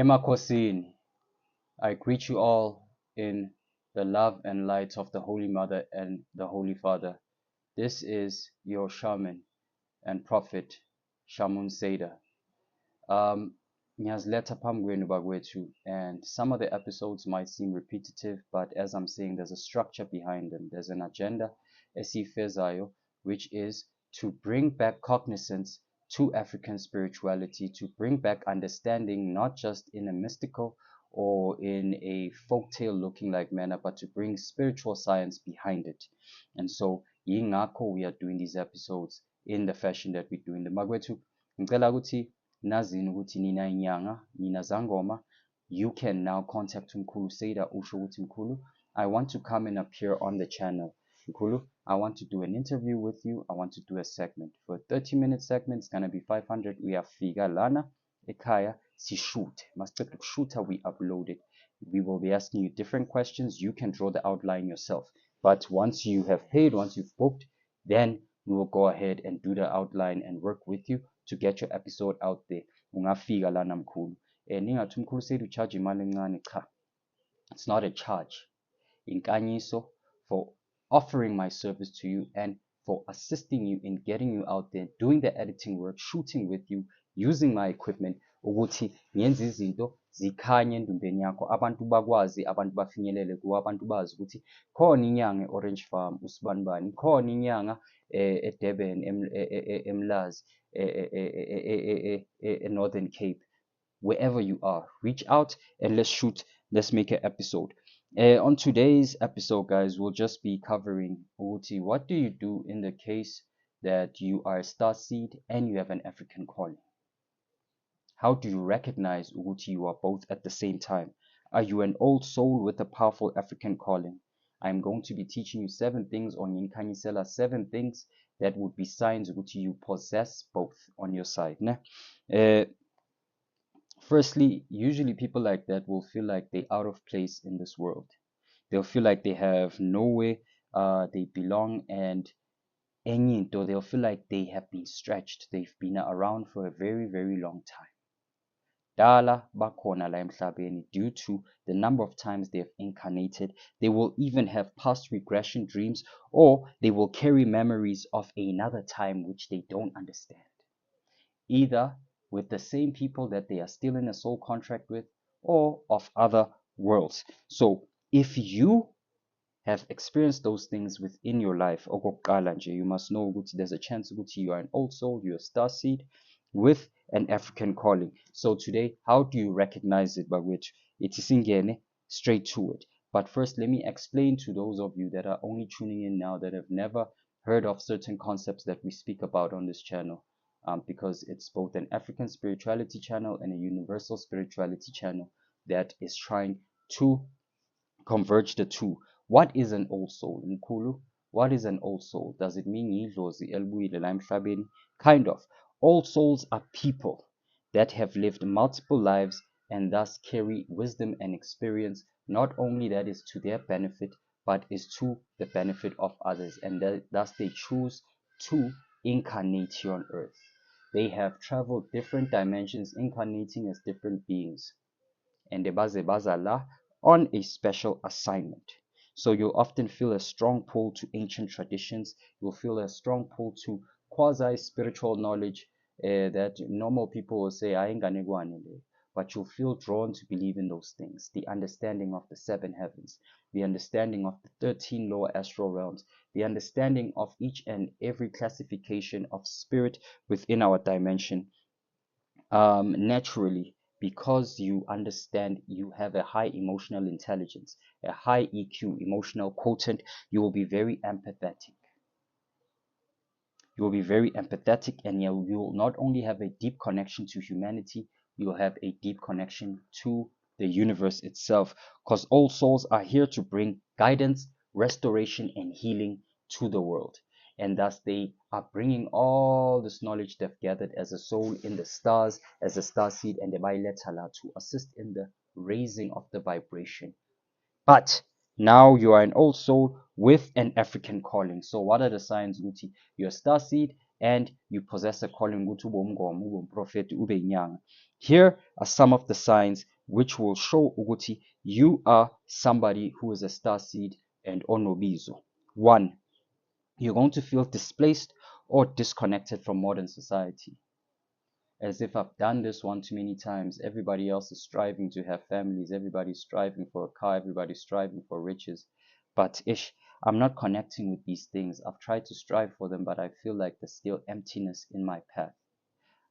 Emakhosini, I greet you all in the love and light of the Holy Mother and the Holy Father. This is your shaman and prophet, Shamun Seda. Ngiyazileta phambi kwenu bakwethu, and some of the episodes might seem repetitive, but as I'm saying, there's a structure behind them. There's an agenda, esifezayo, which is to bring back cognizance to African spirituality, to bring back understanding, not just in a mystical or in a folktale looking like manner, but to bring spiritual science behind it. And so, yingakho we are doing these episodes in the fashion that we do in the Magwetu. Ngicela ukuthi nazini ukuthi nina inyanga, nina zangoma, you can now contact Mkhulu Seda usho ukuthi Mkhulu, I want to come and appear on the channel. Mkhulu, I want to do an interview with you. I want to do a segment. For a 30-minute segment, it's going to be 500. We have Figa Lana, Ekaya, si shoot. Masiqeda shooter, we upload it. We will be asking you different questions. You can draw the outline yourself. But once you have paid, once you've booked, then we will go ahead and do the outline and work with you to get your episode out there. Ungafika lana mkhulu. Ningathi umkhulu sethu charge imali encane cha. It's not a charge. Inkanyiso for offering my service to you and for assisting you in getting you out there, doing the editing work, shooting with you, using my equipment, ukuthi ngenze izinto zikhanye endumbeni yakho, abantu bakwazi, abantu bafinyelele kuwe, abantu bazi ukuthi khona inyanga e-Orange Farm usibanibani, khona inyanga eDurban, eMlazi, Northern Cape. Wherever you are, reach out and let's shoot, let's make an episode. On today's episode, guys, we'll just be covering Uti. What do you do in the case that you are a star seed and you have an African calling? How do you recognize Uti you are both at the same time? Are you an old soul with a powerful African calling? I'm going to be teaching you 7 things on Yinkanyisela, 7 things that would be signs Uti you possess both on your side. Firstly, usually people like that will feel like they're out of place in this world. They'll feel like they have nowhere they belong, and they'll feel like they have been stretched. They've been around for a very, very long time. Dala bakhona la emhlabeni, due to the number of times they have incarnated. They will even have past regression dreams, or they will carry memories of another time which they don't understand. Either with the same people that they are still in a soul contract with, or of other worlds. So if you have experienced those things within your life, you must know that there's a chance that you are an old soul, you're a star seed with an African calling. So today, how do you recognize it? By which it is ingene straight to it. But first, let me explain to those of you that are only tuning in now, that have never heard of certain concepts that we speak about on this channel. Because it's both an African spirituality channel and a universal spirituality channel that is trying to converge the two. What is an old soul? Mkhulu, what is an old soul? Does it mean idlozi elibuyile la emhlabeni? Kind of. Old souls are people that have lived multiple lives and thus carry wisdom and experience, not only that is to their benefit, but is to the benefit of others, and thus they choose to incarnate here on earth. They have traveled different dimensions, incarnating as different beings, and bazala on a special assignment. So you'll often feel a strong pull to ancient traditions. You'll feel a strong pull to quasi-spiritual knowledge that normal people will say, but you'll feel drawn to believe in those things. The understanding of the 7 heavens, the understanding of the 13 lower astral realms, the understanding of each and every classification of spirit within our dimension. Naturally, because you understand, you have a high emotional intelligence, a high EQ, emotional quotient, you will be very empathetic. You will be very empathetic, and you will not only have a deep connection to humanity, you will have a deep connection to the universe itself, because all souls are here to bring guidance, restoration, and healing to the world. And thus they are bringing all this knowledge they've gathered as a soul in the stars, as a star seed, and the Bailetala to assist in the raising of the vibration. But now you are an old soul with an African calling. So what are the signs, Guti? You're a star seed and you possess a calling, Gutu Bomgom, Prophet Ube Nyang. Here are some of the signs which will show ukuthi you are somebody who is a starseed and onobizo. 1. You're going to feel displaced or disconnected from modern society. As if I've done this one too many times. Everybody else is striving to have families. Everybody's striving for a car. Everybody's striving for riches. But I'm not connecting with these things. I've tried to strive for them, but I feel like there's still emptiness in my path.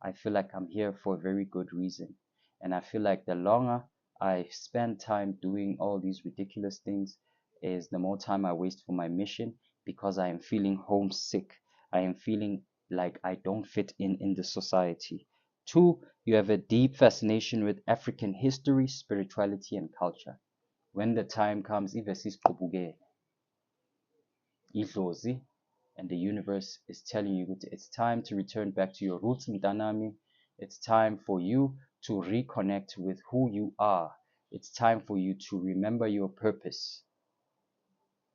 I feel like I'm here for a very good reason. And I feel like the longer I spend time doing all these ridiculous things is the more time I waste for my mission, because I am feeling homesick. I am feeling like I don't fit in the society. 2, you have a deep fascination with African history, spirituality, and culture. When the time comes, idlozi, and the universe is telling you it's time to return back to your roots, mtanami. It's time for you to reconnect with who you are. It's time for you to remember your purpose.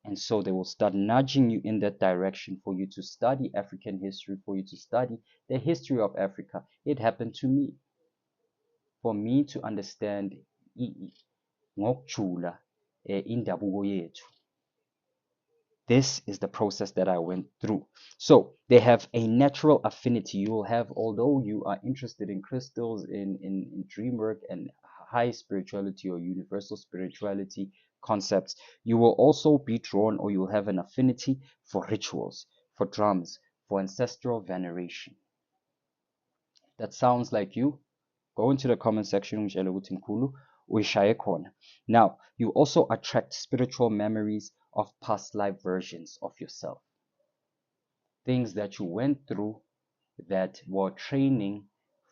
And so they will start nudging you in that direction for you to study African history, for you to study the history of Africa. It happened to me. For me to understand ngokujula indabuko yethu. This is the process that I went through. So they have a natural affinity. You will have, although you are interested in crystals, in dream work and high spirituality or universal spirituality concepts, you will also be drawn, or you will have an affinity for rituals, for drums, for ancestral veneration. That sounds like you? Go into the comment section. Now, you also attract spiritual memories of past life versions of yourself. Things that you went through that were training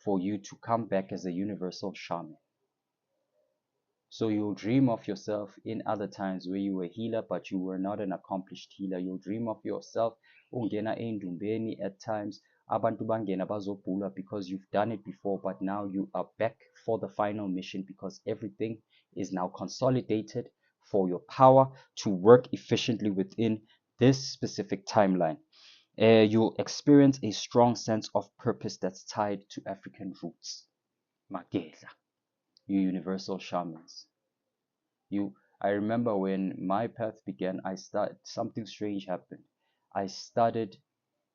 for you to come back as a universal shaman. So you'll dream of yourself in other times where you were a healer, but you were not an accomplished healer. You'll dream of yourself ungena endumbeni at times, abantu bangena bazobhula, because you've done it before, but now you are back for the final mission, because everything is now consolidated for your power to work efficiently within this specific timeline. You'll experience a strong sense of purpose that's tied to African roots. Magedla, you universal shamans. I remember when my path began, something strange happened. I started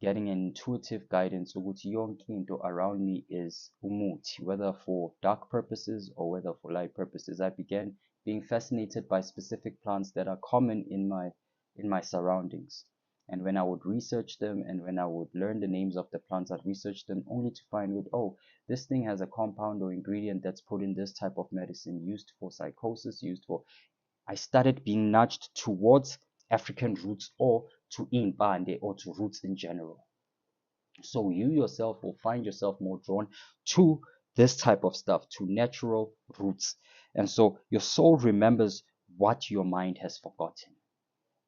getting an intuitive guidance ukuthi yonke into around me is umuthi, whether for dark purposes or whether for light purposes. I began being fascinated by specific plants that are common in my surroundings. And when I would research them, and when I would learn the names of the plants, I'd research them only to find out, oh, this thing has a compound or ingredient that's put in this type of medicine, used for psychosis, I started being nudged towards African roots, or to impande, or to roots in general. So you yourself will find yourself more drawn to this type of stuff, to natural roots. And so your soul remembers what your mind has forgotten.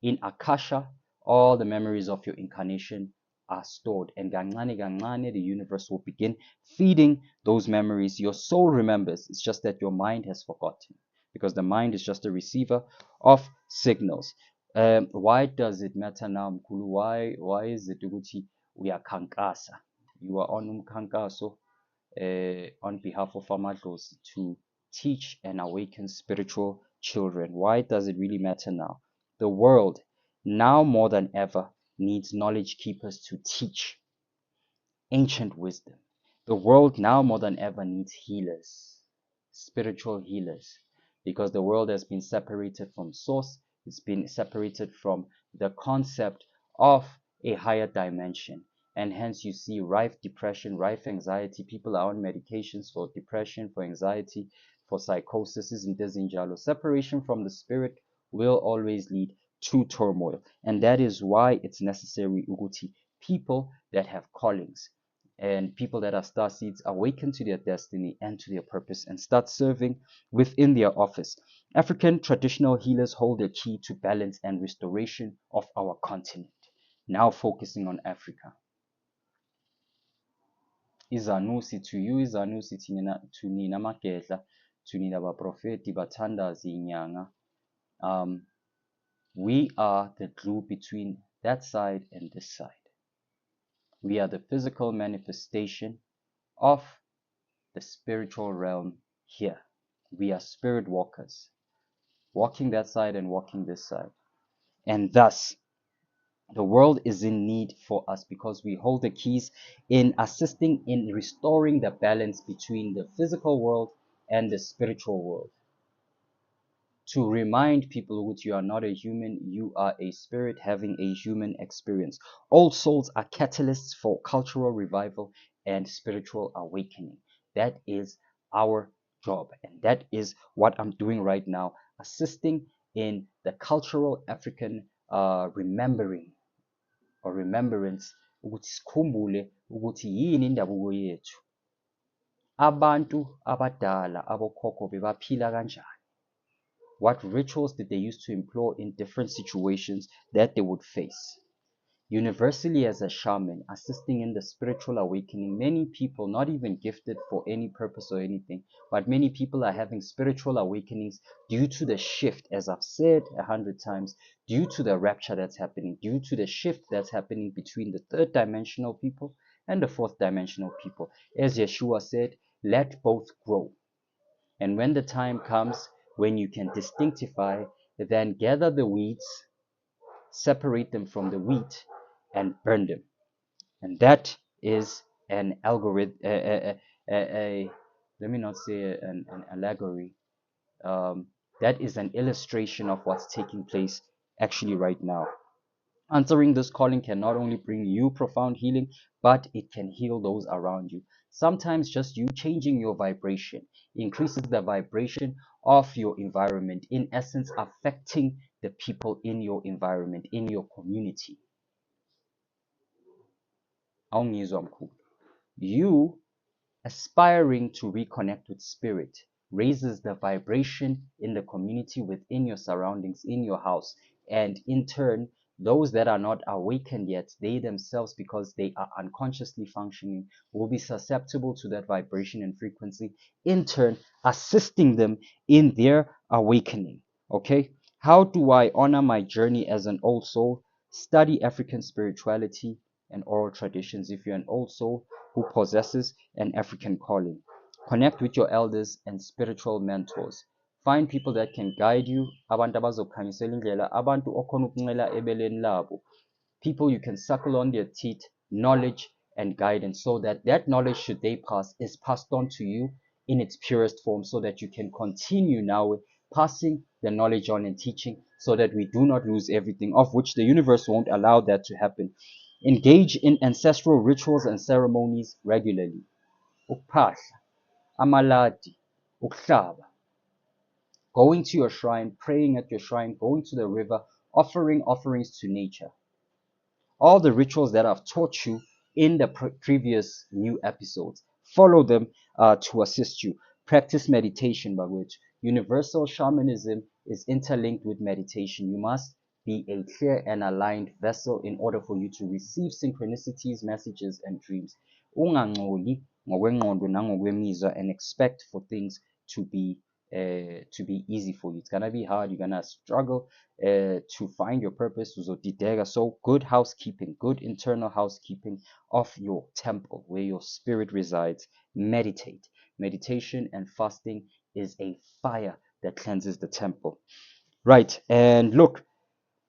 In Akasha, all the memories of your incarnation are stored, and gancane, the universe will begin feeding those memories. Your soul remembers, it's just that your mind has forgotten, because the mind is just a receiver of signals. Why does it matter now, Mkulu? Why is it ukuthi uyakhankasa? You are on umkhankaso on behalf of Amadlozi to teach and awaken spiritual children. Why does it really matter now? The world, now more than ever, needs knowledge keepers to teach ancient wisdom. The world now more than ever needs healers, spiritual healers, because the world has been separated from source. It's been separated from the concept of a higher dimension. And hence you see rife depression, rife anxiety. People are on medications for depression, for anxiety, for psychosis. Separation from the spirit will always lead to turmoil. And that is why it's necessary, Uguti, people that have callings and people that are star seeds awaken to their destiny and to their purpose and start serving within their office. African traditional healers hold the key to balance and restoration of our continent. Now focusing on Africa. Izanusi to you, Izanusi to nina Magedla, to nina baprofeti bathandazi inyanga. We are the glue between that side and this side. We are the physical manifestation of the spiritual realm here. We are spirit walkers, walking that side and walking this side. And thus, the world is in need for us because we hold the keys in assisting in restoring the balance between the physical world and the spiritual world. To remind people that you are not a human, you are a spirit having a human experience. All souls are catalysts for cultural revival and spiritual awakening. That is our job, and that is what I'm doing right now, assisting in the cultural African remembering or remembrance, ukuthi sikhumbule ukuthi yini indabuko yethu. Abantu abadala abokhokho bebaphila kanjani? What rituals did they use to employ in different situations that they would face? Universally, as a shaman, assisting in the spiritual awakening, many people, not even gifted for any purpose or anything, but many people are having spiritual awakenings due to the shift, as I've said 100 times, due to the rapture that's happening, due to the shift that's happening between the third dimensional people and the fourth dimensional people. As Yeshua said, let both grow. And when the time comes when you can distinctify, then gather the weeds, separate them from the wheat, and burn them. And that is an algorithm, let me not say an allegory. That is an illustration of what's taking place actually right now. Answering this calling can not only bring you profound healing, but it can heal those around you. Sometimes just you changing your vibration increases the vibration of your environment, in essence, affecting the people in your environment, in your community. You aspiring to reconnect with spirit raises the vibration in the community, within your surroundings, in your house, and in turn, those that are not awakened yet, they themselves, because they are unconsciously functioning, will be susceptible to that vibration and frequency, in turn assisting them in their awakening. Okay, how do I honor my journey as an old soul? Study African spirituality and oral traditions if you're an old soul who possesses an African calling. Connect with your elders and spiritual mentors. Find people that can guide you. Abantu abazokukhanyisela indlela, abantu okhona ukuncela ebeleni labo. People you can suckle on their teeth, knowledge and guidance, so that that knowledge, should they pass, is passed on to you in its purest form, so that you can continue now passing the knowledge on and teaching, so that we do not lose everything, of which the universe won't allow that to happen. Engage in ancestral rituals and ceremonies regularly. Ukuphahla, amaladi, ukuhlaba. Going to your shrine, praying at your shrine, going to the river, offering offerings to nature. All the rituals that I've taught you in the previous new episodes, follow them to assist you. Practice meditation, by which universal shamanism is interlinked with meditation. You must be a clear and aligned vessel in order for you to receive synchronicities, messages, and dreams. Ungangcoli ngokwengqondo nangokwemizwa and expect for things to be easy for you. It's gonna be hard. You're gonna struggle to find your purpose. So good housekeeping, good internal housekeeping of your temple where your spirit resides. Meditate. Meditation and fasting is a fire that cleanses the temple. Right, and look,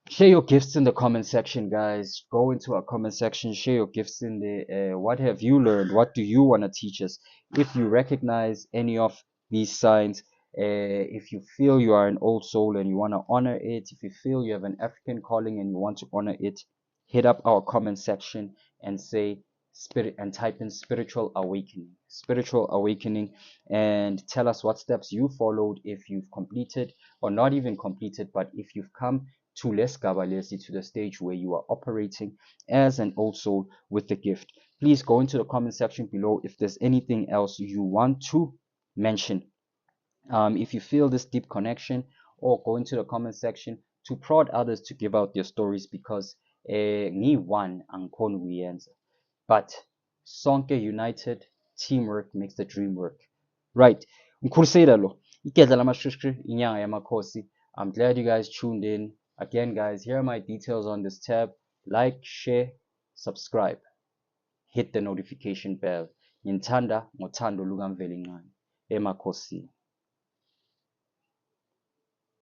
share your gifts in the comment section, guys. Go into our comment section, share your gifts in there. What have you learned? What do you want to teach us? If you recognize any of these signs, if you feel you are an old soul and you want to honor it, if you feel you have an African calling and you want to honor it, hit up our comment section and say spirit, and type in spiritual awakening, and tell us what steps you followed, if you've completed or not even completed, but if you've come to leskabalesi, to the stage where you are operating as an old soul with the gift. Please go into the comment section below if there's anything else you want to mention. If you feel this deep connection, or go into the comment section to prod others to give out their stories, because ni one angikhona ukuyenza, but sonke united, teamwork makes the dream work. Right, mkhuluseida lo igedla lamashishri inyanga yamakhosi. I'm glad you guys tuned in. Again, guys, here are my details on this tab. Like, share, subscribe, hit the notification bell. Ngithanda ngothando lukamveli Ncane. Emakhosini.